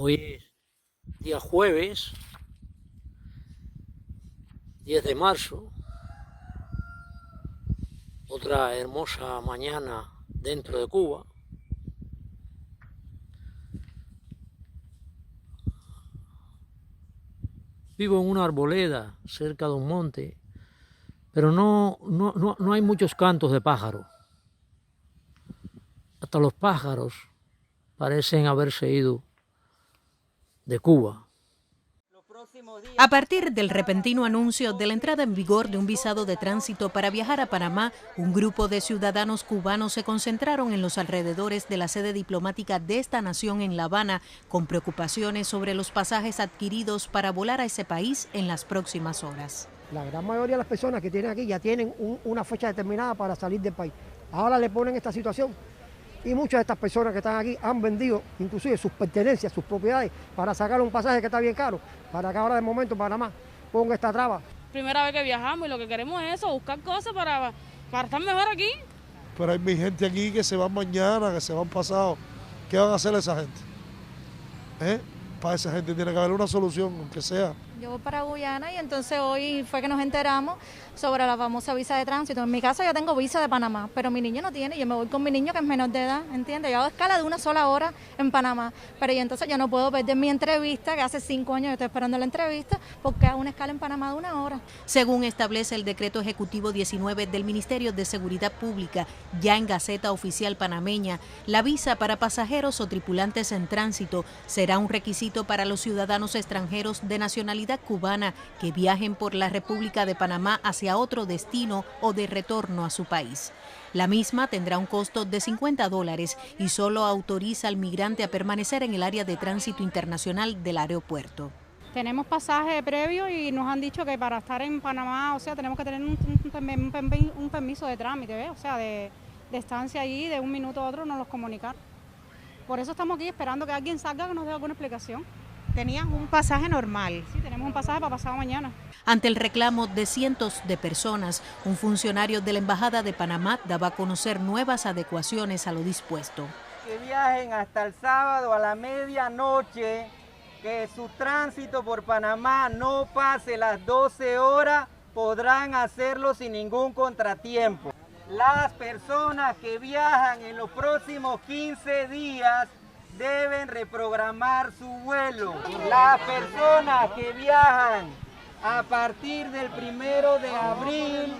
Hoy es día jueves, 10 de marzo, otra hermosa mañana dentro de Cuba. Vivo en una arboleda cerca de un monte, pero no hay muchos cantos de pájaros. Hasta los pájaros parecen haberse ido de Cuba. A partir del repentino anuncio de la entrada en vigor de un visado de tránsito para viajar a Panamá, un grupo de ciudadanos cubanos se concentraron en los alrededores de la sede diplomática de esta nación en La Habana con preocupaciones sobre los pasajes adquiridos para volar a ese país en las próximas horas. La gran mayoría de las personas que tienen aquí ya tienen una fecha determinada para salir del país. Ahora le ponen esta situación y muchas de estas personas que están aquí han vendido inclusive sus pertenencias, sus propiedades para sacar un pasaje que está bien caro, para que ahora de momento Panamá ponga esta traba. Primera vez que viajamos y lo que queremos es eso, buscar cosas para estar mejor aquí. Pero hay gente aquí que se van mañana, que se van pasado. ¿Qué van a hacer esa gente? Para esa gente tiene que haber una solución, aunque sea. Yo voy para Guyana y entonces hoy fue que nos enteramos sobre la famosa visa de tránsito. En mi caso yo tengo visa de Panamá, pero mi niño no tiene. Yo me voy con mi niño que es menor de edad, ¿entiendes? Yo hago escala de una sola hora en Panamá, pero yo entonces yo no puedo perder mi entrevista, que hace 5 años yo estoy esperando la entrevista, porque hago una escala en Panamá de 1 hora. Según establece el decreto ejecutivo 19 del Ministerio de Seguridad Pública, ya en Gaceta Oficial panameña, la visa para pasajeros o tripulantes en tránsito será un requisito para los ciudadanos extranjeros de nacionalidad cubana que viajen por la República de Panamá hacia otro destino o de retorno a su país. La misma tendrá un costo de $50 y solo autoriza al migrante a permanecer en el área de tránsito internacional del aeropuerto. Tenemos pasaje previo y nos han dicho que para estar en Panamá, o sea, tenemos que tener un permiso de trámite, o sea, de estancia allí, de un minuto a otro nos los comunican. Por eso estamos aquí esperando que alguien salga que nos dé alguna explicación. ¿Tenían un pasaje normal? Sí, tenemos un pasaje para pasado mañana. Ante el reclamo de cientos de personas, un funcionario de la Embajada de Panamá daba a conocer nuevas adecuaciones a lo dispuesto. Que viajen hasta el sábado a la medianoche, que su tránsito por Panamá no pase las 12 horas, podrán hacerlo sin ningún contratiempo. Las personas que viajan en los próximos 15 días deben reprogramar su vuelo. Las personas que viajan a partir del 1 de abril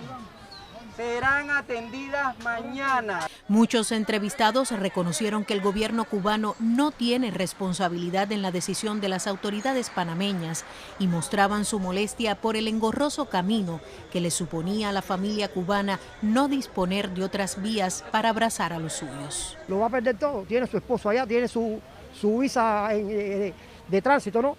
serán atendidas mañana. Muchos entrevistados reconocieron que el gobierno cubano no tiene responsabilidad en la decisión de las autoridades panameñas y mostraban su molestia por el engorroso camino que le suponía a la familia cubana no disponer de otras vías para abrazar a los suyos. Lo va a perder todo, tiene su esposo allá, tiene su visa de tránsito, ¿no?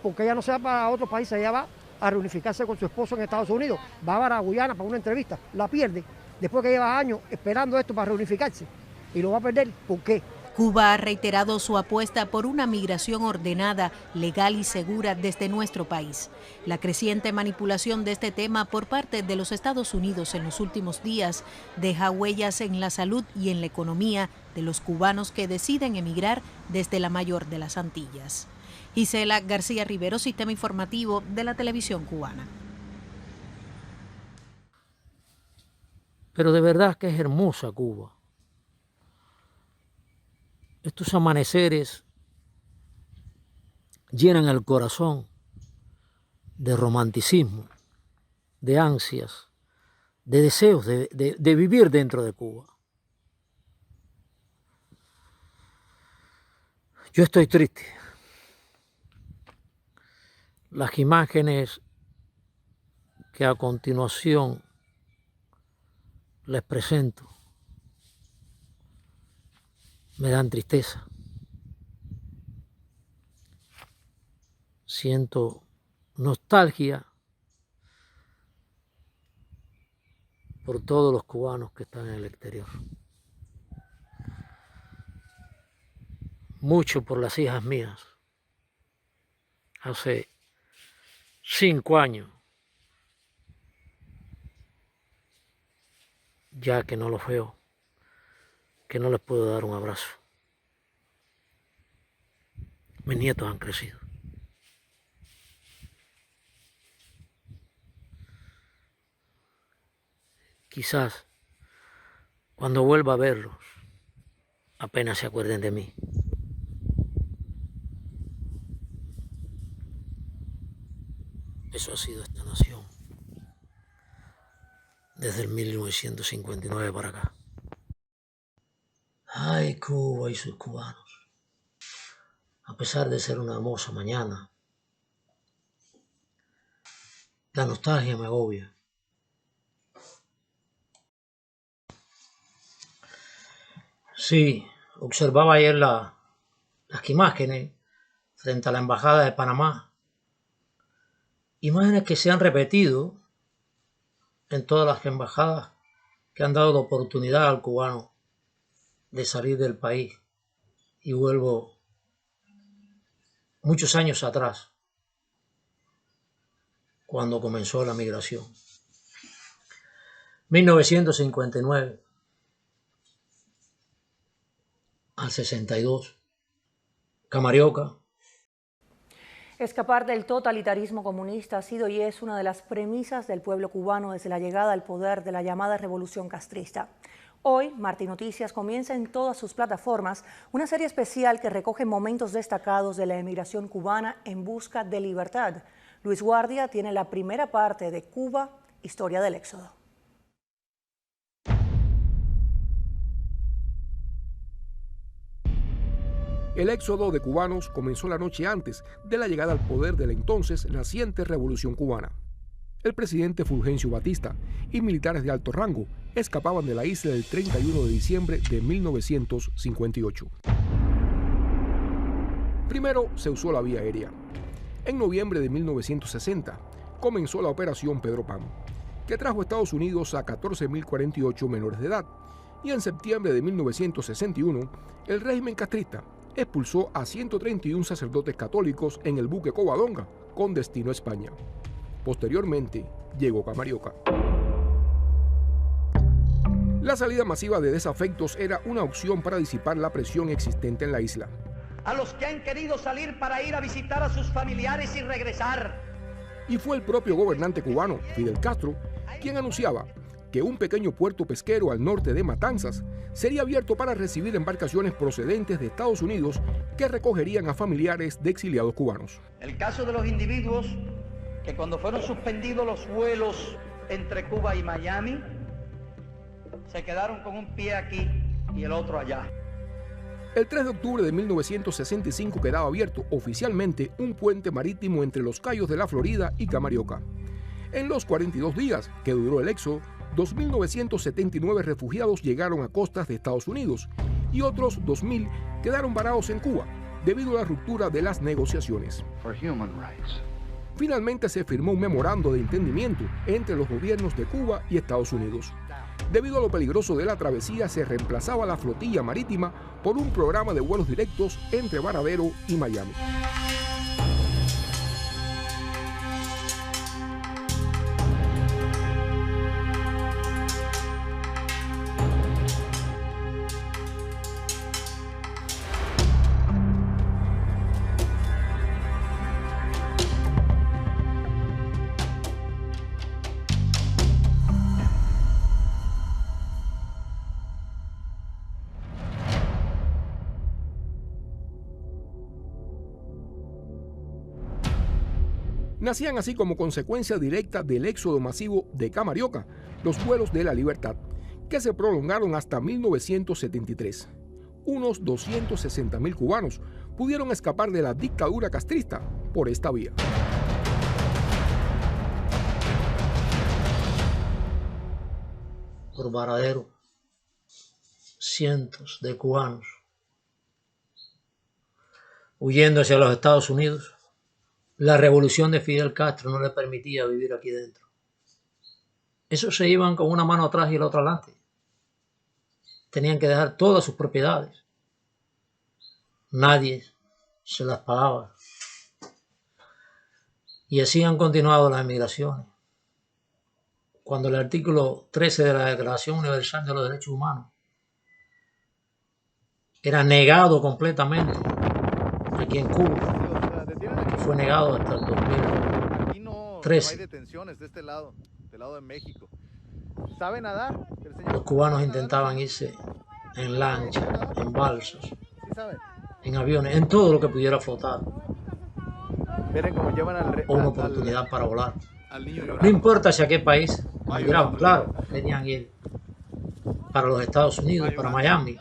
Porque ella no se va para otro país, ella va a reunificarse con su esposo en Estados Unidos, va para Guyana para una entrevista, la pierde, después que lleva años esperando esto para reunificarse, y lo va a perder, ¿por qué? Cuba ha reiterado su apuesta por una migración ordenada, legal y segura desde nuestro país. La creciente manipulación de este tema por parte de los Estados Unidos en los últimos días deja huellas en la salud y en la economía de los cubanos que deciden emigrar desde la mayor de las Antillas. Gisela García Rivero, Sistema Informativo de la Televisión Cubana. Pero de verdad que es hermosa Cuba. Estos amaneceres llenan el corazón de romanticismo, de ansias, de deseos de vivir dentro de Cuba. Yo estoy triste. Las imágenes que a continuación les presento me dan tristeza. Siento nostalgia por todos los cubanos que están en el exterior. Mucho por las hijas mías. Hace 5 años ya que no los veo, que no les puedo dar un abrazo. Mis nietos han crecido. Quizás cuando vuelva a verlos, apenas se acuerden de mí. Eso ha sido esta nación desde el 1959 para acá. Ay, Cuba y sus cubanos. A pesar de ser una hermosa mañana, la nostalgia me agobia. Sí, observaba ayer las imágenes frente a la Embajada de Panamá. Imágenes que se han repetido en todas las embajadas que han dado la oportunidad al cubano de salir del país. Y vuelvo muchos años atrás, cuando comenzó la migración. 1959 al 62, Camarioca. Escapar del totalitarismo comunista ha sido y es una de las premisas del pueblo cubano desde la llegada al poder de la llamada Revolución Castrista. Hoy, Martí Noticias comienza en todas sus plataformas una serie especial que recoge momentos destacados de la emigración cubana en busca de libertad. Luis Guardia tiene la primera parte de Cuba, Historia del Éxodo. El éxodo de cubanos comenzó la noche antes de la llegada al poder de la entonces naciente Revolución Cubana. El presidente Fulgencio Batista y militares de alto rango escapaban de la isla el 31 de diciembre de 1958. Primero se usó la vía aérea. En noviembre de 1960 comenzó la Operación Pedro Pan, que trajo a Estados Unidos a 14.048 menores de edad, y en septiembre de 1961 el régimen castrista expulsó a 131 sacerdotes católicos en el buque Covadonga con destino a España. Posteriormente llegó Camarioca. La salida masiva de desafectos era una opción para disipar la presión existente en la isla. A los que han querido salir para ir a visitar a sus familiares y regresar. Y fue el propio gobernante cubano, Fidel Castro, quien anunciaba que un pequeño puerto pesquero al norte de Matanzas sería abierto para recibir embarcaciones procedentes de Estados Unidos que recogerían a familiares de exiliados cubanos. El caso de los individuos que cuando fueron suspendidos los vuelos entre Cuba y Miami, se quedaron con un pie aquí y el otro allá. El 3 de octubre de 1965 quedaba abierto oficialmente un puente marítimo entre los cayos de la Florida y Camarioca. En los 42 días que duró el éxodo, 2.979 refugiados llegaron a costas de Estados Unidos y otros 2.000 quedaron varados en Cuba debido a la ruptura de las negociaciones. Finalmente se firmó un memorando de entendimiento entre los gobiernos de Cuba y Estados Unidos. Debido a lo peligroso de la travesía, se reemplazaba la flotilla marítima por un programa de vuelos directos entre Varadero y Miami. Nacían así como consecuencia directa del éxodo masivo de Camarioca, los vuelos de la libertad, que se prolongaron hasta 1973. Unos 260.000 cubanos pudieron escapar de la dictadura castrista por esta vía. Por Varadero, cientos de cubanos huyendo hacia los Estados Unidos. La revolución de Fidel Castro no le permitía vivir aquí dentro. Esos se iban con una mano atrás y la otra adelante. Tenían que dejar todas sus propiedades. Nadie se las pagaba. Y así han continuado las emigraciones. Cuando el artículo 13 de la Declaración Universal de los Derechos Humanos era negado completamente aquí en Cuba, que fue negado hasta el 2013. No hay detenciones de este lado, del lado de México. ¿Sabe nadar? Los cubanos intentaban irse en lancha, en balsas, en aviones, en todo lo que pudiera flotar. Miren cómo llevan o una oportunidad para volar. No importa si a qué país migraban, claro, querían ir para los Estados Unidos, para Miami,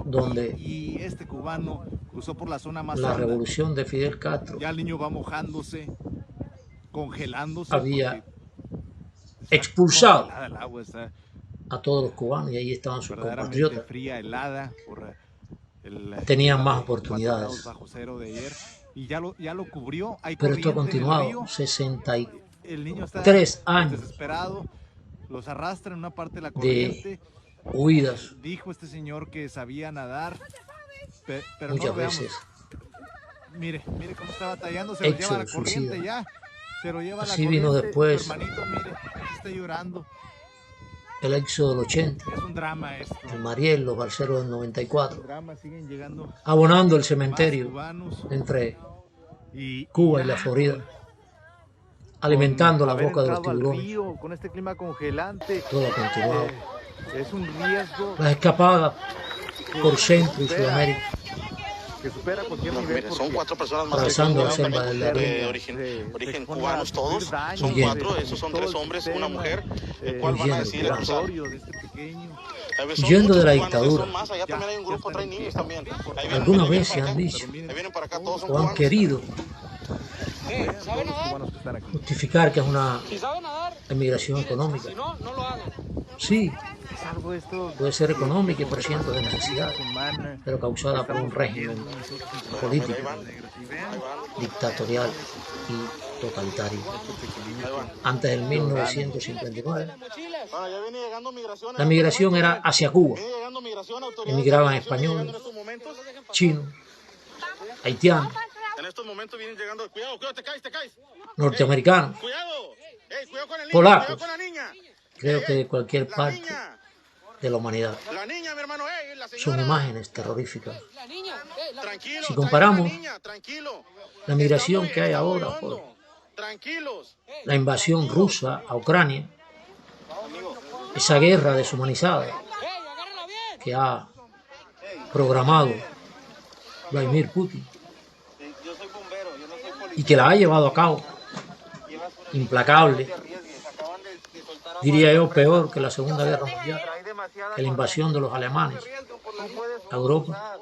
donde y este cubano cruzó por la zona más la revolución de Fidel Castro ya el niño va mojándose, congelándose, había expulsado a todos los cubanos y ahí estaban sus compatriotas. Fría, helada, tenían más oportunidades. Bajo cero de ayer, y ya lo cubrió. Hay pero esto ha continuado 63 el niño está años desesperado, los arrastra en una parte de la corriente. Huidas. Dijo este señor que sabía nadar, pero muchas no veces. Mire cómo está batallando, se lo lleva la corriente ya. Se lo lleva así la vino corriente. después. Hermanito, mire, está llorando. El éxodo del 80. Es un drama esto. El Mariel, los balseros del 94. Drama, siguen llegando abonando el cementerio entre Cuba y la Florida. Alimentando la boca de los tiburones. Río, con este clima congelante. Todo ha continuado. Es un riesgo. Las escapadas por Centro y Sudamérica. Que supera cualquier nivel. Son 4 personas más atravesando la selva del de origen cubanos todos. Son 4, esos son 3 hombres, una mujer. ¿Cuál van a decidir cruzar? Huyendo de la dictadura. Allá también hay un grupo, traen niños también. Algunas veces han dicho o han querido justificar que es una emigración económica. Sí, puede ser económica y por ciento de necesidad, pero causada por un régimen político, dictatorial y totalitario. Antes del 1959, la migración era hacia Cuba. Emigraban españoles, chinos, haitianos, en estos momentos vienen llegando, cuidado, te caes. norteamericanos, polacos, creo que de cualquier parte de la humanidad. Son imágenes terroríficas. Si comparamos la migración que hay ahora por la invasión rusa a Ucrania, esa guerra deshumanizada que ha programado Vladimir Putin y que la ha llevado a cabo, implacable, diría yo peor que la Segunda Guerra Mundial, que la invasión de los alemanes a Europa,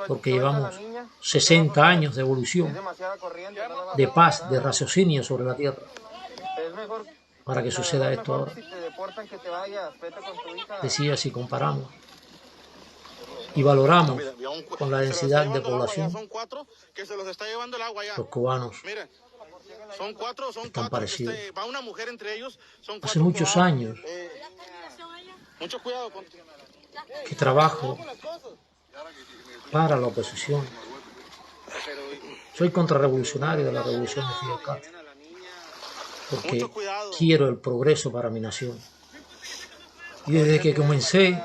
porque llevamos 60 años de evolución, de paz, de raciocinio sobre la tierra, para que suceda esto ahora. Decía, si comparamos y valoramos con la densidad de población, los cubanos están parecidos. Hace muchos años que trabajo para la oposición. Soy contrarrevolucionario de la revolución de Fidel Castro, porque quiero el progreso para mi nación. Y desde que comencé,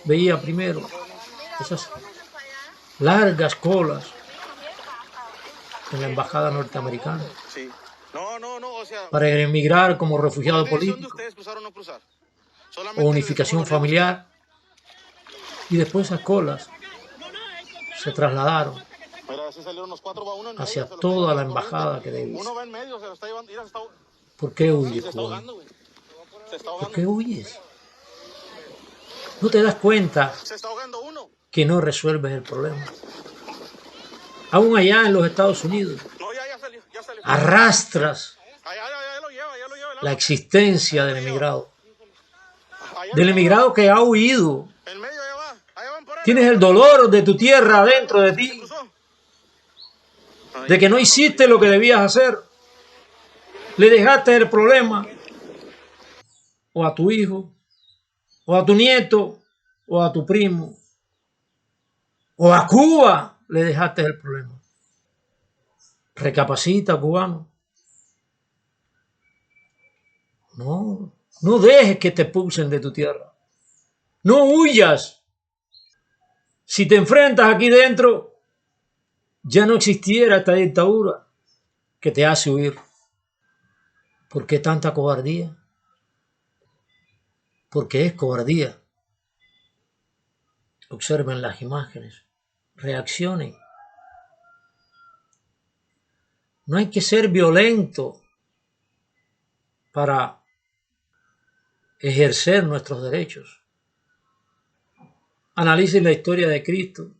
veía primero esas largas colas en la embajada norteamericana para emigrar como refugiado político o unificación familiar, y después esas colas se trasladaron hacia toda la embajada que debía. ¿Por qué huyes, cubano? ¿Por qué huyes? ¿No te das cuenta que no resuelves el problema? Aún allá en los Estados Unidos arrastras la existencia del emigrado que ha huido. Tienes el dolor de tu tierra dentro de ti, de que no hiciste lo que debías hacer. Le dejaste el problema o a tu hijo, o a tu nieto, o a tu primo, o a Cuba le dejaste el problema. Recapacita, cubano. No dejes que te expulsen de tu tierra. No huyas. Si te enfrentas aquí dentro, ya no existiera esta dictadura que te hace huir. ¿Por qué tanta cobardía? Porque es cobardía. Observen las imágenes, reaccionen. No hay que ser violento para ejercer nuestros derechos. Analicen la historia de Cristo,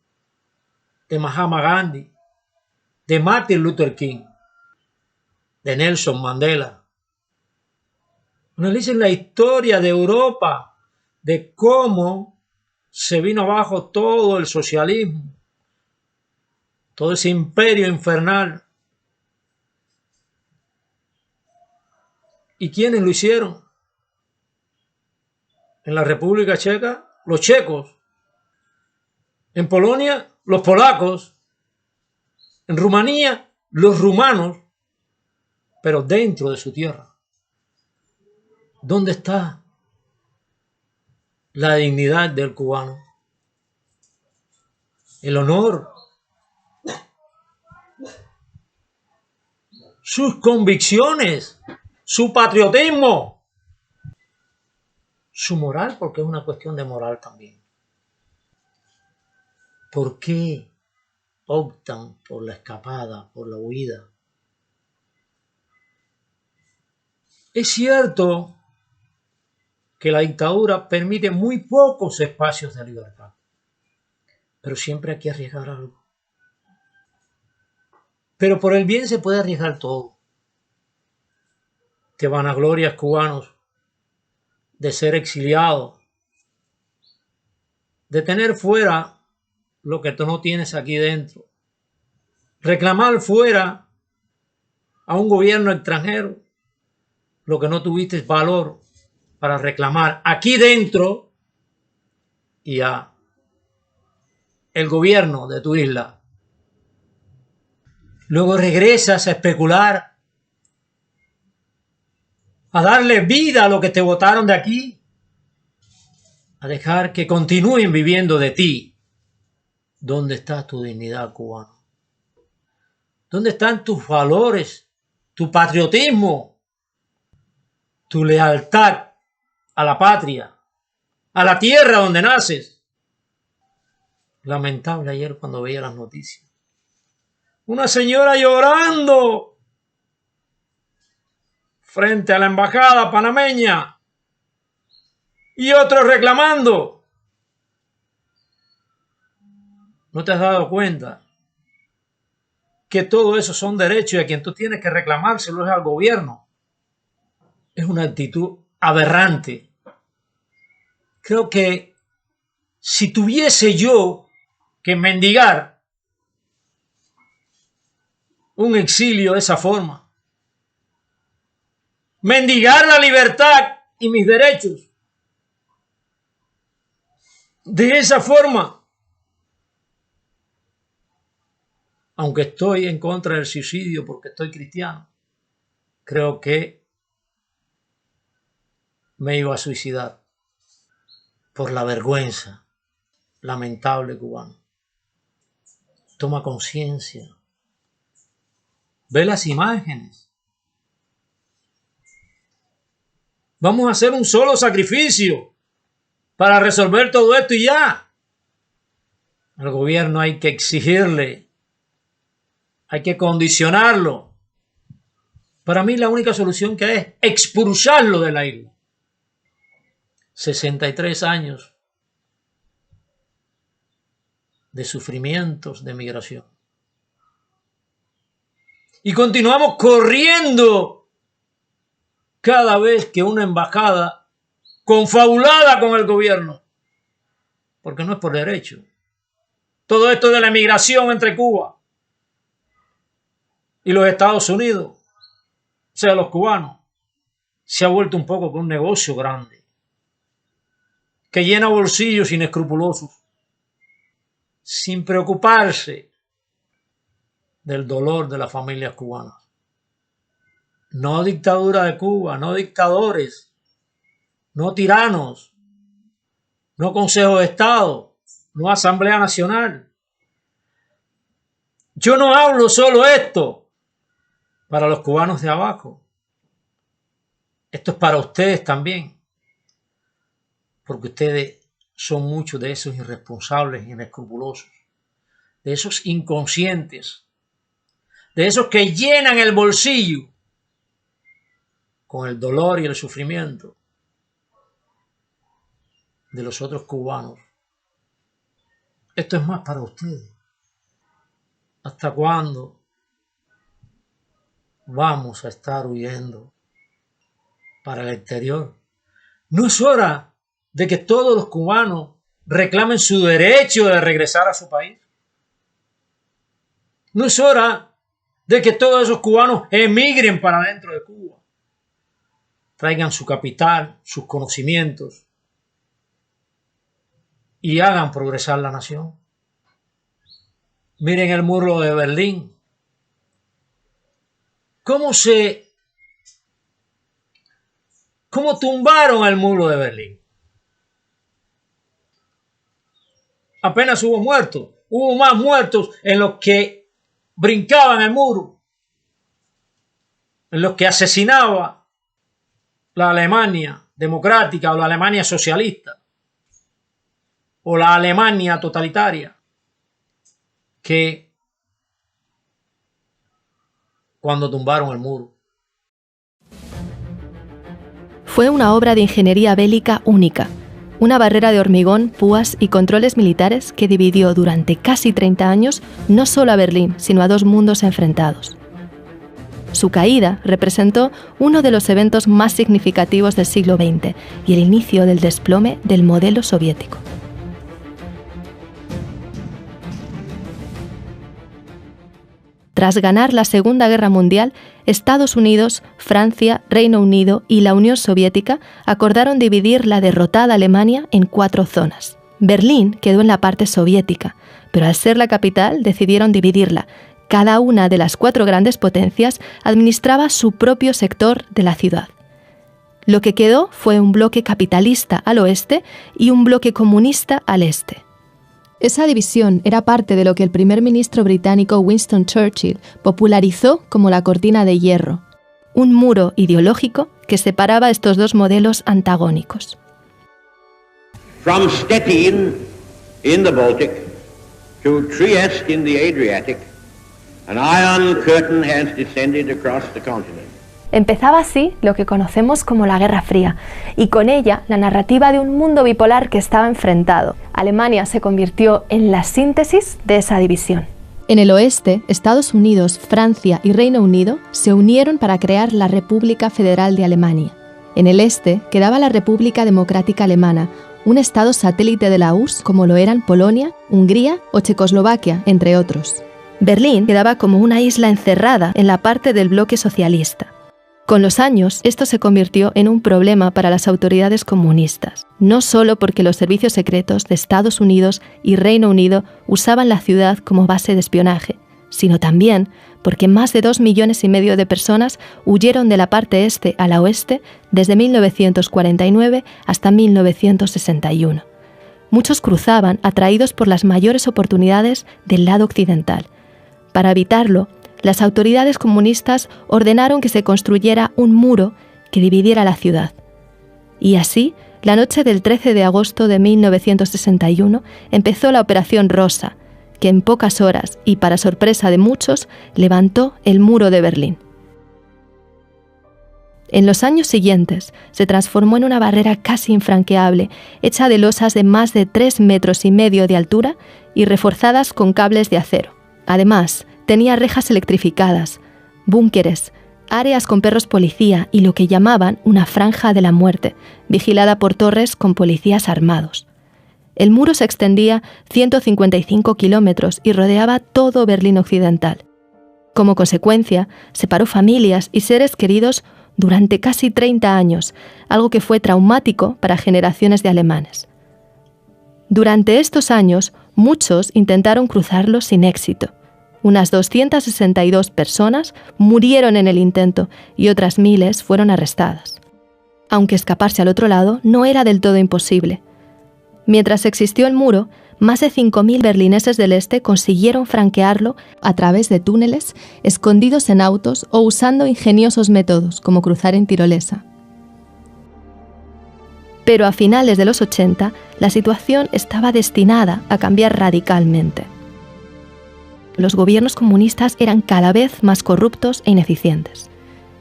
de Mahatma Gandhi, de Martin Luther King, de Nelson Mandela. Analicen la historia de Europa, de cómo se vino abajo todo el socialismo, todo ese imperio infernal. ¿Y quiénes lo hicieron? En la República Checa, los checos. En Polonia, los polacos. En Rumanía, los rumanos. Pero dentro de su tierra. ¿Dónde está la dignidad del cubano? El honor. Sus convicciones. Su patriotismo. Su moral, porque es una cuestión de moral también. ¿Por qué optan por la escapada, por la huida? Es cierto que la dictadura permite muy pocos espacios de libertad, pero siempre hay que arriesgar algo. Pero por el bien se puede arriesgar todo. Te vanaglorias, cubanos, de ser exiliados, de tener fuera lo que tú no tienes aquí dentro, reclamar fuera a un gobierno extranjero lo que no tuviste valor para reclamar aquí dentro y a el gobierno de tu isla. Luego regresas a especular, a darle vida a lo que te botaron de aquí, a dejar que continúen viviendo de ti. ¿Dónde está tu dignidad, cubano? ¿Dónde están tus valores, tu patriotismo, tu lealtad a la patria, a la tierra donde naces? Lamentable ayer cuando veía las noticias. Una señora llorando frente a la embajada panameña y otros reclamando. ¿No te has dado cuenta que todo eso son derechos y a quien tú tienes que reclamárselo es al gobierno? Es una actitud aberrante. Creo que si tuviese yo que mendigar un exilio de esa forma, mendigar la libertad y mis derechos de esa forma, aunque estoy en contra del suicidio porque estoy cristiano, creo que me iba a suicidar por la vergüenza. Lamentable, cubano. Toma conciencia. Ve las imágenes. Vamos a hacer un solo sacrificio para resolver todo esto y ya. Al gobierno hay que exigirle, hay que condicionarlo. Para mí la única solución que hay es expulsarlo de la isla. 63 años de sufrimientos de migración. Y continuamos corriendo cada vez que una embajada confabulada con el gobierno, porque no es por derecho. Todo esto de la migración entre Cuba y los Estados Unidos, o sea, los cubanos, se ha vuelto un poco con un negocio grande que llena bolsillos inescrupulosos sin preocuparse del dolor de las familias cubanas. No dictadura de Cuba, no dictadores, no tiranos, no Consejo de Estado, no Asamblea Nacional. Yo no hablo solo esto para los cubanos de abajo. Esto es para ustedes también. Porque ustedes son muchos de esos irresponsables, inescrupulosos, de esos inconscientes, de esos que llenan el bolsillo con el dolor y el sufrimiento de los otros cubanos. Esto es más para ustedes. ¿Hasta cuándo vamos a estar huyendo para el exterior? ¿No es hora de que todos los cubanos reclamen su derecho de regresar a su país? ¿No es hora de que todos esos cubanos emigren para dentro de Cuba? Traigan su capital, sus conocimientos y hagan progresar la nación. Miren el muro de Berlín. ¿Cómo tumbaron el muro de Berlín? Apenas hubo muertos. Hubo más muertos en los que brincaban el muro, en los que asesinaba la Alemania democrática o la Alemania socialista o la Alemania totalitaria, que cuando tumbaron el muro. Fue una obra de ingeniería bélica única, una barrera de hormigón, púas y controles militares que dividió durante casi 30 años no solo a Berlín, sino a dos mundos enfrentados. Su caída representó uno de los eventos más significativos del siglo XX y el inicio del desplome del modelo soviético. Tras ganar la Segunda Guerra Mundial, Estados Unidos, Francia, Reino Unido y la Unión Soviética acordaron dividir la derrotada Alemania en 4 zonas. Berlín quedó en la parte soviética, pero al ser la capital decidieron dividirla. Cada una de las 4 grandes potencias administraba su propio sector de la ciudad. Lo que quedó fue un bloque capitalista al oeste y un bloque comunista al este. Esa división era parte de lo que el primer ministro británico Winston Churchill popularizó como la cortina de hierro, un muro ideológico que separaba estos dos modelos antagónicos. From Stettin in the Baltic to Trieste in the Adriatic, an iron curtain has descended across the continent. Empezaba así lo que conocemos como la Guerra Fría, y con ella la narrativa de un mundo bipolar que estaba enfrentado. Alemania se convirtió en la síntesis de esa división. En el oeste, Estados Unidos, Francia y Reino Unido se unieron para crear la República Federal de Alemania. En el este quedaba la República Democrática Alemana, un estado satélite de la URSS como lo eran Polonia, Hungría o Checoslovaquia, entre otros. Berlín quedaba como una isla encerrada en la parte del bloque socialista. Con los años, esto se convirtió en un problema para las autoridades comunistas, no solo porque los servicios secretos de Estados Unidos y Reino Unido usaban la ciudad como base de espionaje, sino también porque más de 2,5 millones de personas huyeron de la parte este a la oeste desde 1949 hasta 1961. Muchos cruzaban atraídos por las mayores oportunidades del lado occidental. Para evitarlo, las autoridades comunistas ordenaron que se construyera un muro que dividiera la ciudad. Y así, la noche del 13 de agosto de 1961 empezó la Operación Rosa, que en pocas horas y para sorpresa de muchos, levantó el muro de Berlín. En los años siguientes, se transformó en una barrera casi infranqueable, hecha de losas de más de 3,5 metros de altura y reforzadas con cables de acero. Además, tenía rejas electrificadas, búnkeres, áreas con perros policía y lo que llamaban una franja de la muerte, vigilada por torres con policías armados. El muro se extendía 155 kilómetros y rodeaba todo Berlín occidental. Como consecuencia, separó familias y seres queridos durante casi 30 años, algo que fue traumático para generaciones de alemanes. Durante estos años, muchos intentaron cruzarlo sin éxito. Unas 262 personas murieron en el intento y otras miles fueron arrestadas. Aunque escaparse al otro lado no era del todo imposible. Mientras existió el muro, más de 5.000 berlineses del este consiguieron franquearlo a través de túneles, escondidos en autos o usando ingeniosos métodos como cruzar en tirolesa. Pero a finales de los 80, la situación estaba destinada a cambiar radicalmente. Los gobiernos comunistas eran cada vez más corruptos e ineficientes.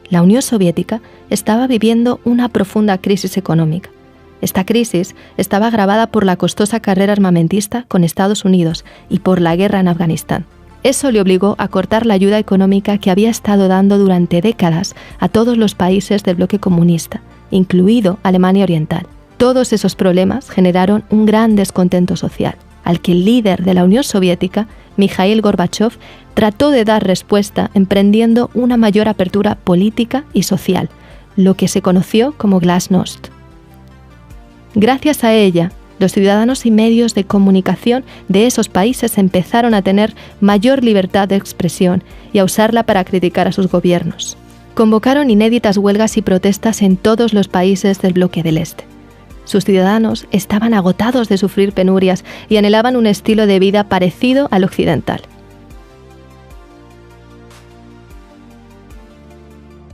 La Unión Soviética estaba viviendo una profunda crisis económica. Esta crisis estaba agravada por la costosa carrera armamentista con Estados Unidos y por la guerra en Afganistán. Eso le obligó a cortar la ayuda económica que había estado dando durante décadas a todos los países del bloque comunista, incluido Alemania Oriental. Todos esos problemas generaron un gran descontento social, al que el líder de la Unión Soviética, Mikhail Gorbachev, trató de dar respuesta emprendiendo una mayor apertura política y social, lo que se conoció como Glasnost. Gracias a ella, los ciudadanos y medios de comunicación de esos países empezaron a tener mayor libertad de expresión y a usarla para criticar a sus gobiernos. Convocaron inéditas huelgas y protestas en todos los países del bloque del Este. Sus ciudadanos estaban agotados de sufrir penurias y anhelaban un estilo de vida parecido al occidental.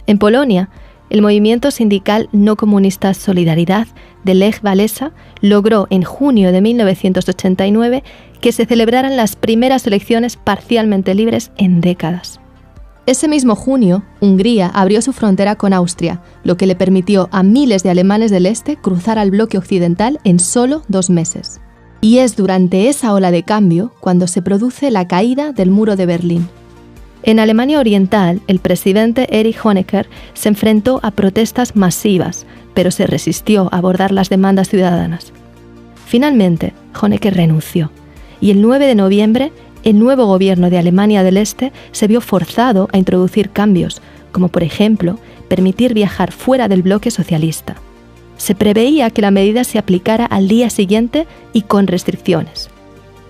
En Polonia, el movimiento sindical no comunista Solidaridad de Lech Walesa logró en junio de 1989 que se celebraran las primeras elecciones parcialmente libres en décadas. Ese mismo junio, Hungría abrió su frontera con Austria, lo que le permitió a miles de alemanes del este cruzar al bloque occidental en solo 2 meses. Y es durante esa ola de cambio cuando se produce la caída del muro de Berlín. En Alemania Oriental, el presidente Erich Honecker se enfrentó a protestas masivas, pero se resistió a abordar las demandas ciudadanas. Finalmente, Honecker renunció, y el 9 de noviembre, el nuevo gobierno de Alemania del Este se vio forzado a introducir cambios, como por ejemplo, permitir viajar fuera del bloque socialista. Se preveía que la medida se aplicara al día siguiente y con restricciones.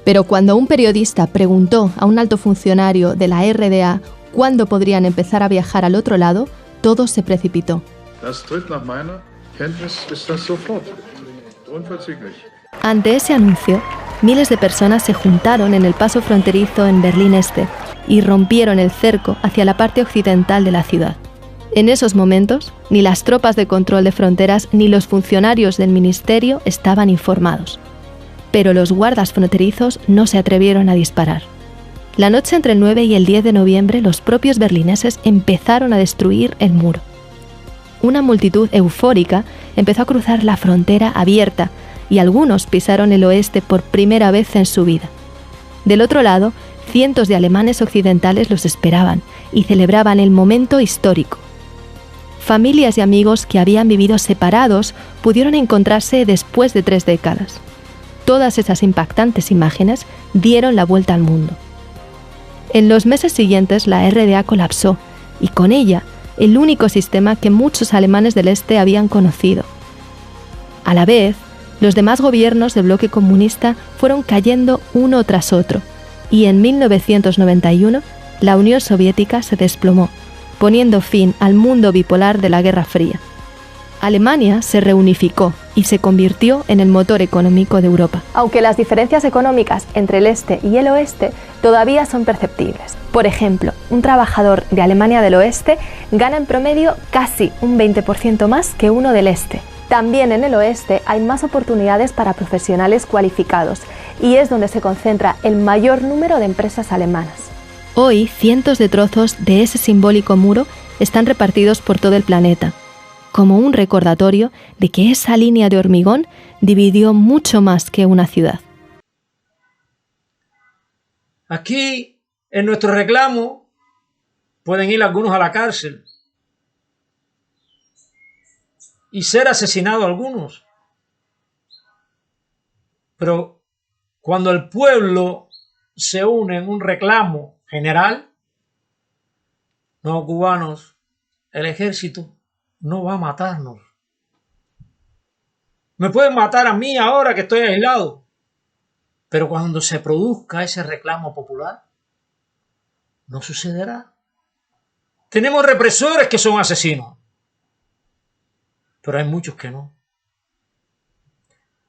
Pero cuando un periodista preguntó a un alto funcionario de la RDA cuándo podrían empezar a viajar al otro lado, todo se precipitó. Ante ese anuncio, miles de personas se juntaron en el paso fronterizo en Berlín Este y rompieron el cerco hacia la parte occidental de la ciudad. En esos momentos, ni las tropas de control de fronteras ni los funcionarios del ministerio estaban informados. Pero los guardas fronterizos no se atrevieron a disparar. La noche entre el 9 y el 10 de noviembre, los propios berlineses empezaron a destruir el muro. Una multitud eufórica empezó a cruzar la frontera abierta y algunos pisaron el oeste por primera vez en su vida. Del otro lado, cientos de alemanes occidentales los esperaban y celebraban el momento histórico. Familias y amigos que habían vivido separados pudieron encontrarse después de 3 décadas. Todas esas impactantes imágenes dieron la vuelta al mundo. En los meses siguientes, la RDA colapsó y con ella el único sistema que muchos alemanes del este habían conocido. A la vez, los demás gobiernos del bloque comunista fueron cayendo uno tras otro y en 1991 la Unión Soviética se desplomó, poniendo fin al mundo bipolar de la Guerra Fría. Alemania se reunificó y se convirtió en el motor económico de Europa. Aunque las diferencias económicas entre el este y el oeste todavía son perceptibles. Por ejemplo, un trabajador de Alemania del oeste gana en promedio casi un 20% más que uno del este. También en el oeste hay más oportunidades para profesionales cualificados y es donde se concentra el mayor número de empresas alemanas. Hoy, cientos de trozos de ese simbólico muro están repartidos por todo el planeta, como un recordatorio de que esa línea de hormigón dividió mucho más que una ciudad. Aquí, en nuestro reclamo, pueden ir algunos a la cárcel y ser asesinados algunos. Pero cuando el pueblo se une en un reclamo general, no cubanos, el ejército no va a matarnos. Me pueden matar a mí ahora que estoy aislado, pero cuando se produzca ese reclamo popular, no sucederá. Tenemos represores que son asesinos, pero hay muchos que no.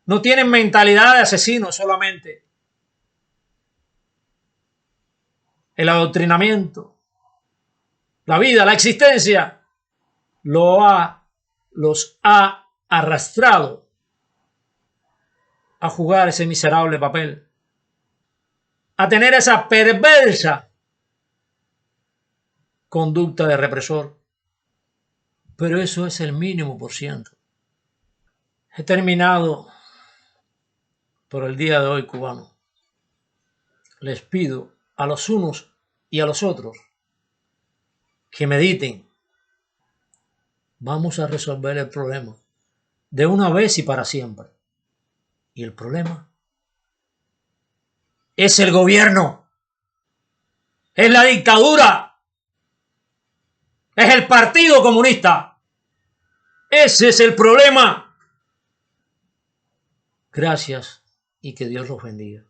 No tienen mentalidad de asesinos solamente, el adoctrinamiento, la vida, la existencia, los ha arrastrado a jugar ese miserable papel, a tener esa perversa conducta de represor. Pero eso es el mínimo por ciento. He terminado por el día de hoy, cubano. Les pido a los unos y a los otros que mediten. Vamos a resolver el problema de una vez y para siempre. Y el problema es el gobierno, es la dictadura, es el Partido Comunista. Ese es el problema. Gracias y que Dios los bendiga.